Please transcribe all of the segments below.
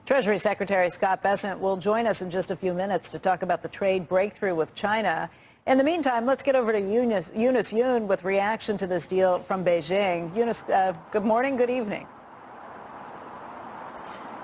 Treasury Secretary Scott Bessent will join us in just a few minutes to talk about the trade breakthrough with China. In the meantime, let's get over to Eunice Yoon with reaction to this deal from Beijing. Eunice, good morning, good evening.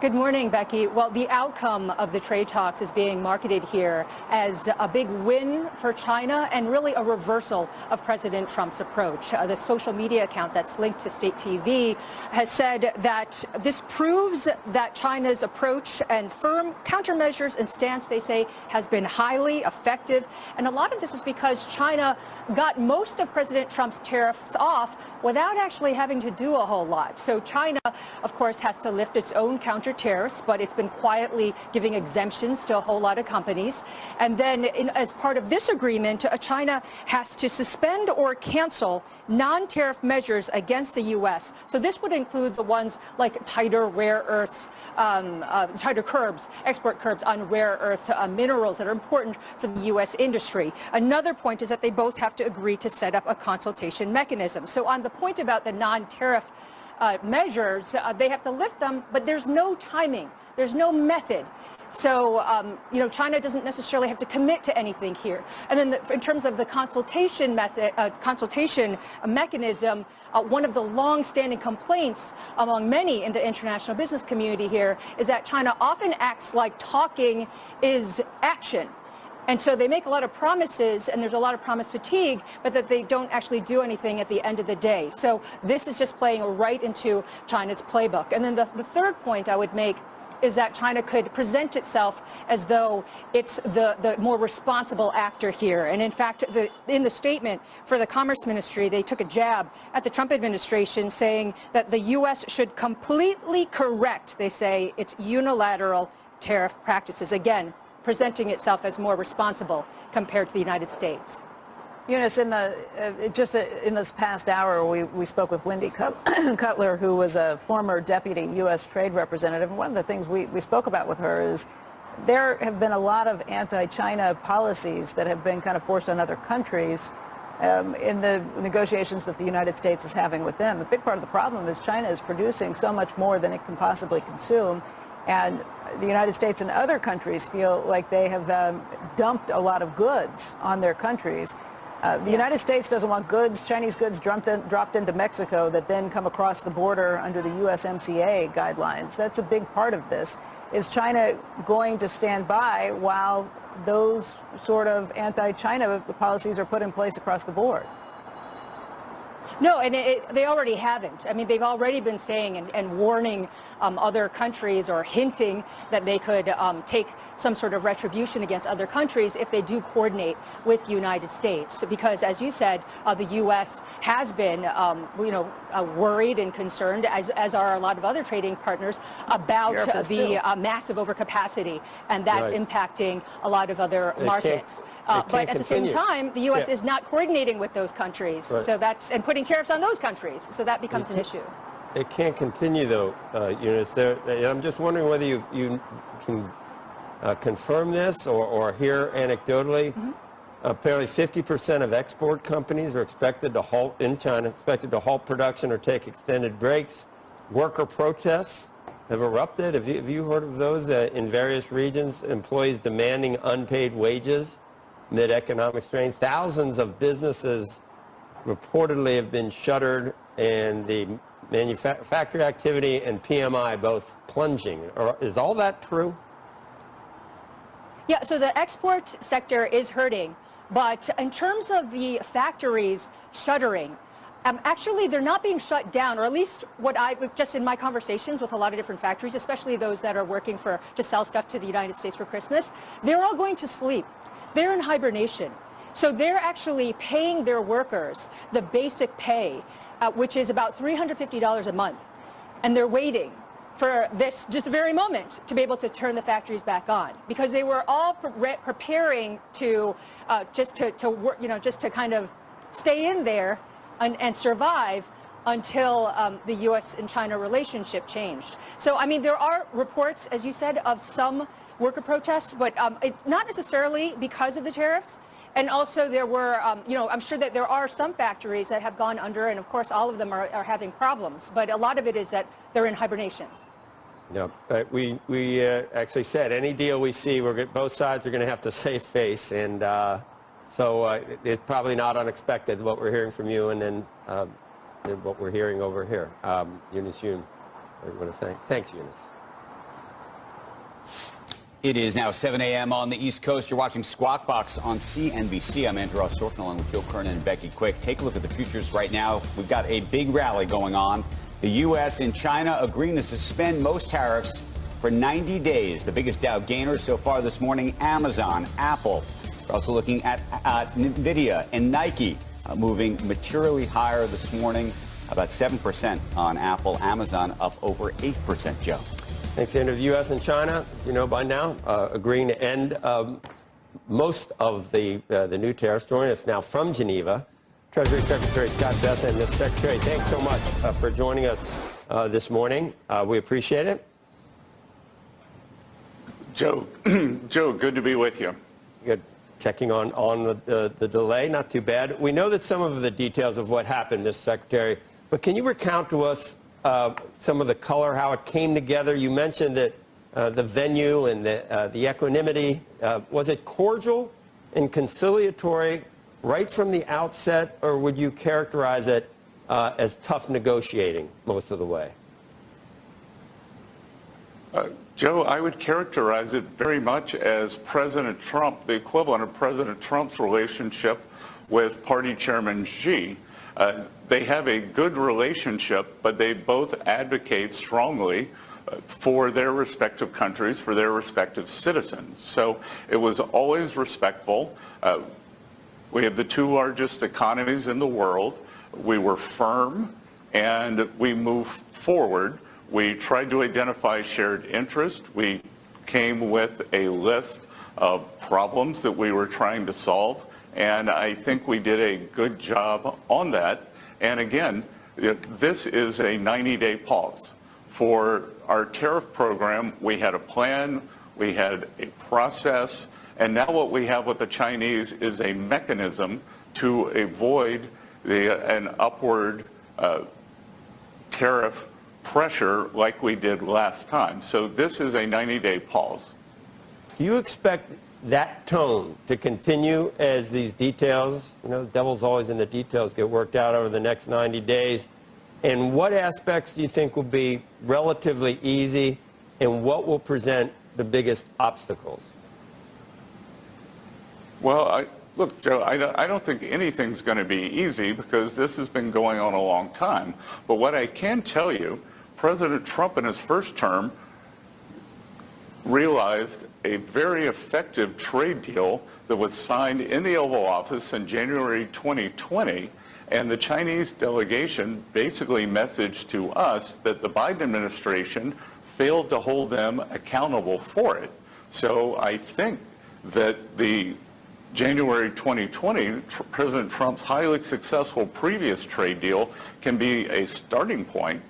Good morning, Becky. Well, the outcome of the trade talks is being marketed here as a big win for China and really a reversal of President Trump's approach. The social media account that's linked to state TV has said that this proves that China's approach and firm countermeasures and stance, they say, has been highly effective. And a lot of this is because China got most of President Trump's tariffs off without actually having to do a whole lot. So China, of course, has to lift its own counter tariffs, but it's been quietly giving exemptions to a whole lot of companies. And then as part of this agreement, China has to suspend or cancel non-tariff measures against the U.S. So this would include the ones like tighter rare earths, tighter curbs, export curbs on rare earth minerals that are important for the U.S. industry. Another point is that they both have to agree to set up a consultation mechanism. So on the point about the non-tariff measures, they have to lift them, but there's no timing. There's no method. So, China doesn't necessarily have to commit to anything here. And then in terms of the consultation mechanism, one of the long-standing complaints among many in the international business community here is that China often acts like talking is action. And so they make a lot of promises, and there's a lot of promise fatigue, but that they don't actually do anything at the end of the day. So this is just playing right into China's playbook. And then the third point I would make is that China could present itself as though it's the more responsible actor here. And in fact, in the statement for the Commerce Ministry, they took a jab at the Trump administration, saying that the U.S. should completely correct, they say, its unilateral tariff practices. Again, presenting itself as more responsible compared to the United States. Eunice, in this past hour, we spoke with Wendy Cutler, who was a former deputy U.S. trade representative. And one of the things we spoke about with her is there have been a lot of anti-China policies that have been kind of forced on other countries in the negotiations that the United States is having with them. A big part of the problem is China is producing so much more than it can possibly consume. And the United States and other countries feel like they have dumped a lot of goods on their countries. The United States doesn't want Chinese goods dropped into Mexico that then come across the border under the USMCA guidelines. That's a big part of this. Is China going to stand by while those sort of anti-China policies are put in place across the board? No, and they already haven't. I mean, they've already been saying and warning other countries, or hinting that they could take some sort of retribution against other countries if they do coordinate with the United States. Because, as you said, the U.S. has been, worried and concerned, as are a lot of other trading partners, about the massive overcapacity and that impacting a lot of markets. But at the same time, the U.S. is not coordinating with those countries, so and putting tariffs on those countries, so that becomes an issue. It can't continue, though, Eunice. I'm just wondering whether you can confirm this or hear anecdotally. Apparently 50% of export companies are expected to halt in China, expected to halt production or take extended breaks. Worker protests have erupted. Have you heard of those in various regions? Employees demanding unpaid wages amid economic strain. Thousands of businesses reportedly have been shuttered, and the manufacturing activity and PMI both plunging. Is all that true? Yeah, so the export sector is hurting, but in terms of the factories shuttering, actually they're not being shut down, or at least just in my conversations with a lot of different factories, especially those that are working to sell stuff to the United States for Christmas, they're all going to sleep. They're in hibernation. So they're actually paying their workers the basic pay, which is about $350 a month. And they're waiting for this just very moment to be able to turn the factories back on, because they were all preparing to just to kind of stay in there and survive until the U.S. and China relationship changed. So, I mean, there are reports, as you said, of some worker protests, but it's not necessarily because of the tariffs. And also there were, I'm sure that there are some factories that have gone under, and of course all of them are having problems, but a lot of it is that they're in hibernation. No, we actually said any deal we see, both sides are going to have to save face, and so it's probably not unexpected what we're hearing from you, and then what we're hearing over here. Eunice Yoon, I want to thanks, Eunice. It is now 7 a.m. on the East Coast. You're watching Squawk Box on CNBC. I'm Andrew Ross Sorkin along with Joe Kernan and Becky Quick. Take a look at the futures right now. We've got a big rally going on. The U.S. and China agreeing to suspend most tariffs for 90 days. The biggest Dow gainers so far this morning, Amazon, Apple. We're also looking at NVIDIA and Nike moving materially higher this morning, about 7% on Apple. Amazon up over 8%, Joe. Thanks, Andrew. The U.S. and China, you know by now, agreeing to end most of the new tariffs. Joining us now from Geneva, Treasury Secretary Scott Bessent. Mr. Secretary, thanks so much for joining us this morning. We appreciate it. Joe, good to be with you. Good. Checking on the delay, not too bad. We know that some of the details of what happened, Mr. Secretary, but can you recount to us some of the color, how it came together? You mentioned that the venue and the equanimity. Was it cordial and conciliatory right from the outset, or would you characterize it as tough negotiating most of the way? Joe, I would characterize it very much as President Trump, the equivalent of President Trump's relationship with Party Chairman Xi. They have a good relationship, but they both advocate strongly for their respective countries, for their respective citizens. So it was always respectful. We have the two largest economies in the world. We were firm, and we moved forward. We tried to identify shared interest. We came with a list of problems that we were trying to solve, and I think we did a good job on that. And again, this is a 90-day pause. For our tariff program, we had a plan, we had a process, and now what we have with the Chinese is a mechanism to avoid an upward tariff pressure like we did last time. So this is a 90-day pause. Do you expect that tone to continue as these details, the devil's always in the details, get worked out over the next 90 days? And what aspects do you think will be relatively easy, and what will present the biggest obstacles? Well, look, Joe, I don't think anything's going to be easy because this has been going on a long time. But what I can tell you, President Trump in his first term realized a very effective trade deal that was signed in the Oval Office in January 2020, and the Chinese delegation basically messaged to us that the Biden administration failed to hold them accountable for it. So I think that the January 2020, President Trump's highly successful previous trade deal can be a starting point.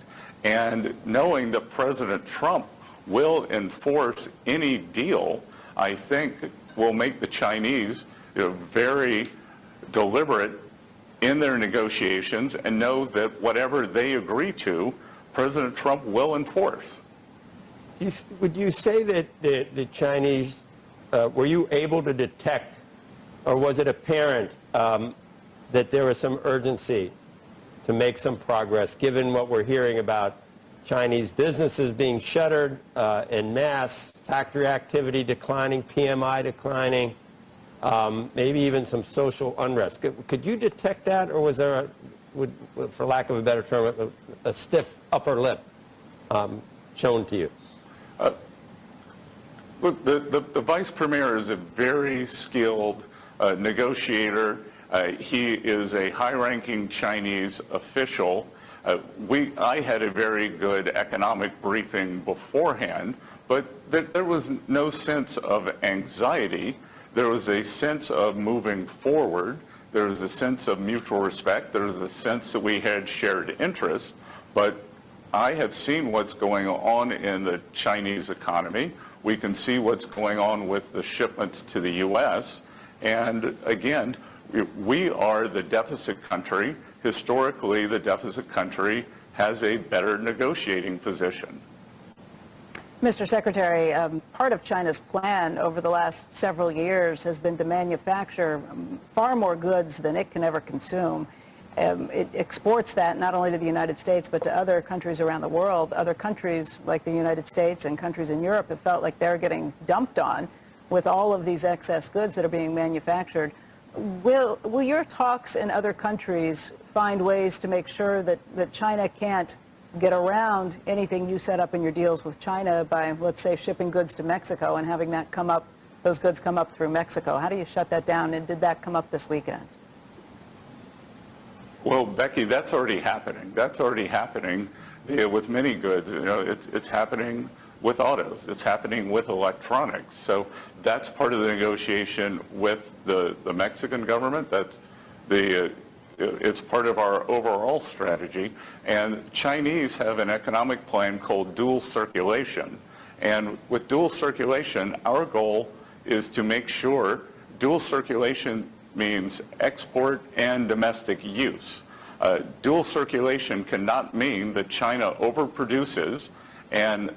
And knowing that President Trump will enforce any deal, I think will make the Chinese very deliberate in their negotiations and know that whatever they agree to, President Trump will enforce. Would you say that the Chinese, were you able to detect, or was it apparent that there was some urgency to make some progress, given what we're hearing about Chinese businesses being shuttered en masse, factory activity declining, PMI declining, maybe even some social unrest? Could you detect that, or was there, for lack of a better term, a stiff upper lip shown to you? Look, the vice premier is a very skilled negotiator. He is a high-ranking Chinese official. I had a very good economic briefing beforehand, but there was no sense of anxiety. There was a sense of moving forward. There was a sense of mutual respect. There was a sense that we had shared interests. But I have seen what's going on in the Chinese economy. We can see what's going on with the shipments to the U.S. And again, we are the deficit country. Historically, the deficit country has a better negotiating position. Mr. Secretary, part of China's plan over the last several years has been to manufacture far more goods than it can ever consume. It exports that not only to the United States, but to other countries around the world. Other countries like the United States and countries in Europe have felt like they're getting dumped on with all of these excess goods that are being manufactured. Will your talks in other countries find ways to make sure that China can't get around anything you set up in your deals with China by, let's say, shipping goods to Mexico and having that come up, those goods come up through Mexico? How do you shut that down? And did that come up this weekend? Well, Becky, that's already happening. That's already happening with many goods. You know, it's happening with autos. It's happening with electronics. So that's part of the negotiation with the Mexican government. That's it's part of our overall strategy. And Chinese have an economic plan called dual circulation. And with dual circulation, our goal is to make sure dual circulation means export and domestic use. Dual circulation cannot mean that China overproduces and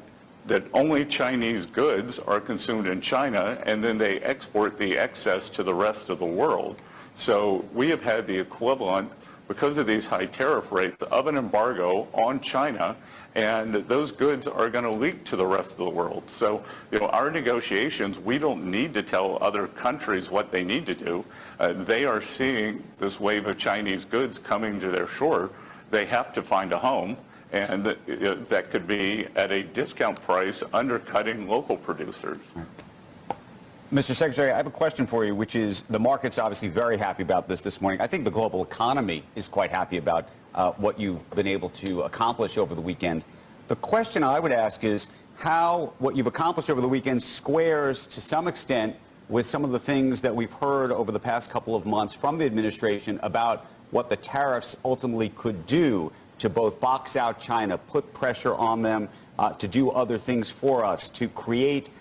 that only Chinese goods are consumed in China and then they export the excess to the rest of the world. So we have had the equivalent, because of these high tariff rates, of an embargo on China, and those goods are going to leak to the rest of the world. So, you know, our negotiations, we don't need to tell other countries what they need to do. They are seeing this wave of Chinese goods coming to their shore. They have to find a home, and that could be at a discount price, undercutting local producers. Mr. Secretary, I have a question for you, which is the market's obviously very happy about this morning. I think the global economy is quite happy about what you've been able to accomplish over the weekend. The question I would ask is how what you've accomplished over the weekend squares to some extent with some of the things that we've heard over the past couple of months from the administration about what the tariffs ultimately could do to both box out China, put pressure on them to do other things for us, to create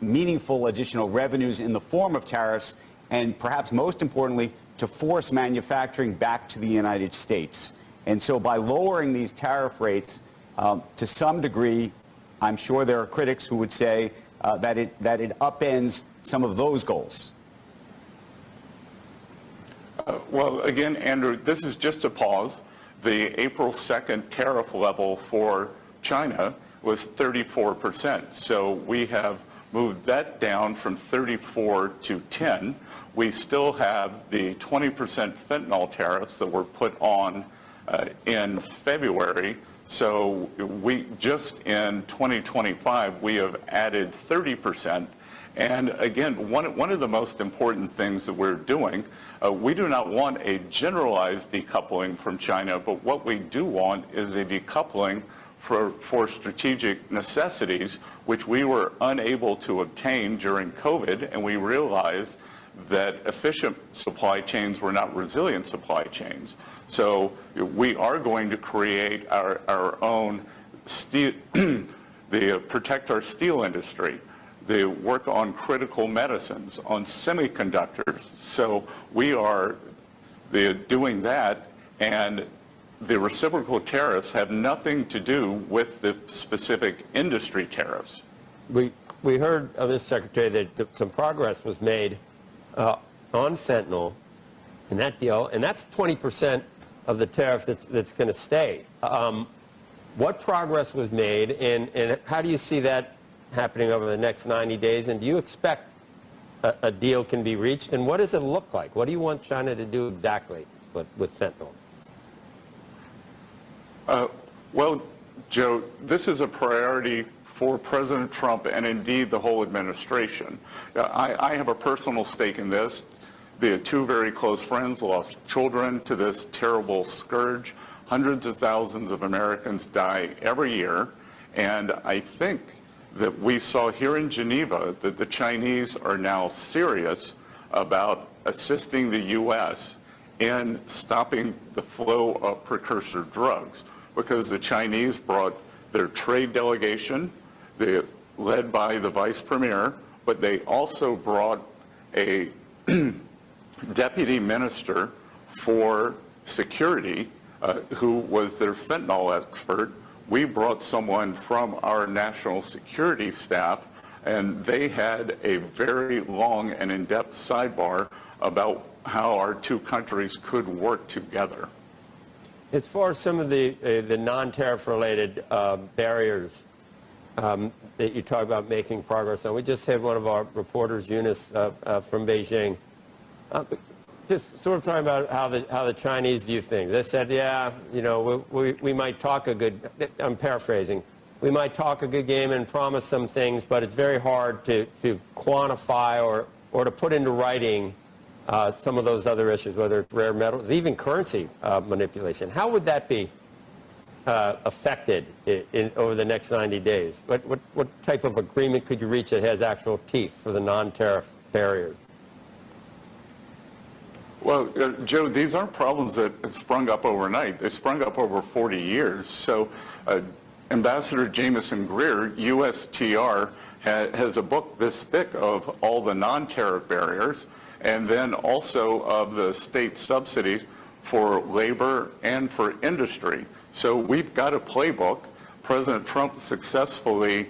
meaningful additional revenues in the form of tariffs, and perhaps most importantly, to force manufacturing back to the United States. And so by lowering these tariff rates, to some degree, I'm sure there are critics who would say that it upends some of those goals. Well, again, Andrew, this is just a pause. The April 2nd tariff level for China was 34%. So we have moved that down from 34 to 10. We still have the 20% fentanyl tariffs that were put on in February. So we just in 2025, we have added 30%. And again, one of the most important things that we're doing, we do not want a generalized decoupling from China, but what we do want is a decoupling for strategic necessities, which we were unable to obtain during COVID, and we realized that efficient supply chains were not resilient supply chains. So we are going to create our own steel, protect our steel industry, the work on critical medicines, on semiconductors. So we are doing that, and the reciprocal tariffs have nothing to do with the specific industry tariffs. We heard, Mr. Secretary, that some progress was made on fentanyl in that deal, and that's 20% of the tariff that's going to stay. What progress was made, and how do you see that happening over the next 90 days, and do you expect a deal can be reached, and what does it look like? What do you want China to do exactly with fentanyl? Well, Joe, this is a priority for President Trump and indeed the whole administration. I have a personal stake in this. The two very close friends lost children to this terrible scourge. Hundreds of thousands of Americans die every year. And I think that we saw here in Geneva that the Chinese are now serious about assisting the U.S. in stopping the flow of precursor drugs, because the Chinese brought their trade delegation, led by the vice premier, but they also brought a deputy minister for security who was their fentanyl expert. we brought someone from our national security staff, and they had a very long and in-depth sidebar about how our two countries could work together. As far as some of the non-tariff related barriers that you talk about making progress on, we just had one of our reporters, Eunice, from Beijing, just sort of talking about how the Chinese view things. They said, yeah, you know, we might talk a good, I'm paraphrasing, we might talk a good game and promise some things, but it's very hard to quantify or to put into writing some of those other issues, whether it's rare metals, even currency manipulation. How would that be affected over the next 90 days? What type of agreement could you reach that has actual teeth for the non-tariff barriers? Well, Joe, these aren't problems that sprung up overnight. They sprung up over 40 years. So Ambassador Jameson Greer, USTR, has a book this thick of all the non-tariff barriers, and then also of the state subsidies for labor and for industry. So we've got a playbook. President Trump successfully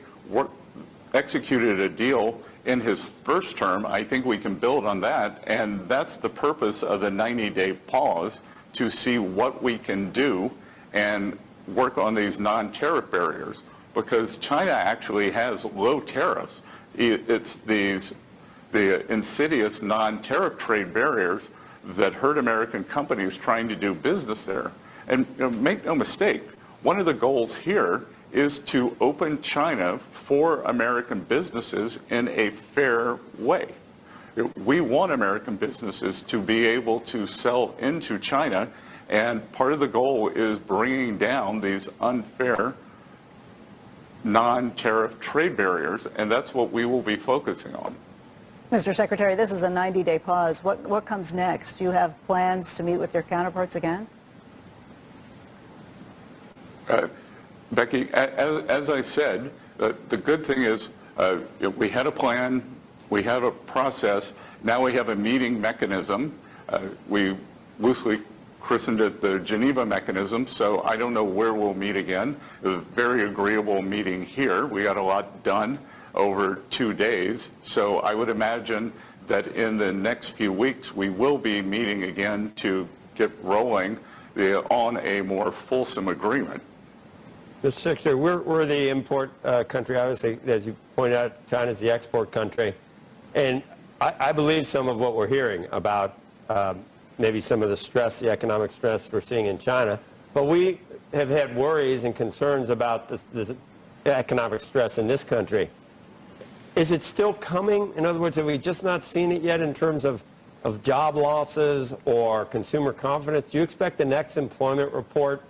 executed a deal in his first term. I think we can build on that, and that's the purpose of the 90-day pause, to see what we can do and work on these non-tariff barriers, because China actually has low tariffs. It's the insidious non-tariff trade barriers that hurt American companies trying to do business there. And make no mistake, one of the goals here is to open China for American businesses in a fair way. We want American businesses to be able to sell into China, and part of the goal is bringing down these unfair non-tariff trade barriers, and that's what we will be focusing on. Mr. Secretary, this is a 90-day pause. What comes next? Do you have plans to meet with your counterparts again? Becky, as I said, the good thing is we had a plan, we have a process, now we have a meeting mechanism. We loosely christened it the Geneva mechanism, so I don't know where we'll meet again. It was a very agreeable meeting here. We got a lot done over 2 days, so I would imagine that in the next few weeks we will be meeting again to get rolling on a more fulsome agreement. Mr. Secretary, we're the import country. Obviously, as you pointed out, China's the export country. And I believe some of what we're hearing about maybe some of the stress, the economic stress we're seeing in China. But we have had worries and concerns about this economic stress in this country. Is it still coming? In other words, have we just not seen it yet in terms of job losses or consumer confidence? Do you expect the next employment report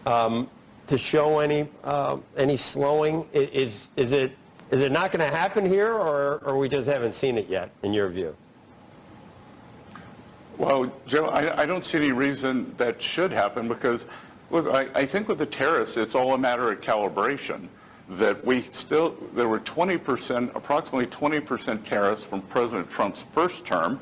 to show any slowing? Is it not going to happen here, or we just haven't seen it yet, in your view? Well, Joe, I don't see any reason that should happen, because look, I think with the tariffs, it's all a matter of calibration. That there were 20%, approximately 20% tariffs from President Trump's first term.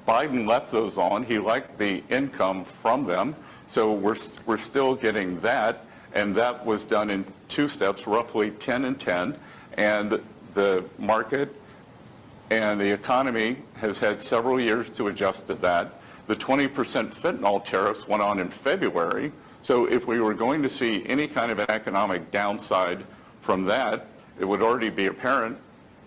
Biden left those on. He liked the income from them, so we're still getting that. And that was done in 2 steps, roughly 10 and 10. And the market and the economy has had several years to adjust to that. The 20% fentanyl tariffs went on in February. So if we were going to see any kind of an economic downside from that, it would already be apparent,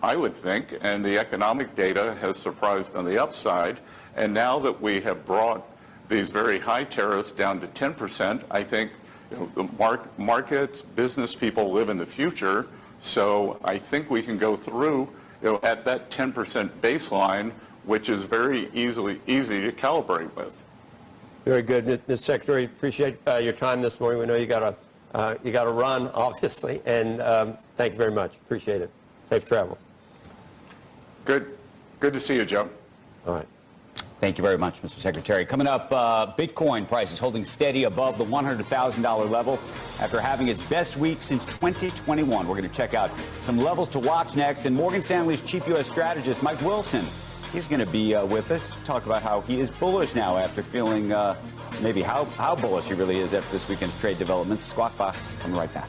I would think, and the economic data has surprised on the upside. And now that we have brought these very high tariffs down to 10%, I think the markets, business people live in the future, so I think we can go through at that 10% baseline, which is very easy to calibrate with. Very good, Mr. Secretary. Appreciate your time this morning. We know you got to run, obviously, and thank you very much. Appreciate it. Safe travels. Good to see you, Joe. All right. Thank you very much, Mr. Secretary. Coming up, Bitcoin prices holding steady above the $100,000 level after having its best week since 2021. We're going to check out some levels to watch next. And Morgan Stanley's chief U.S. strategist, Mike Wilson, He's going to be with us, talk about how he is bullish now after feeling maybe how bullish he really is after this weekend's trade developments. Squawk Box, coming right back.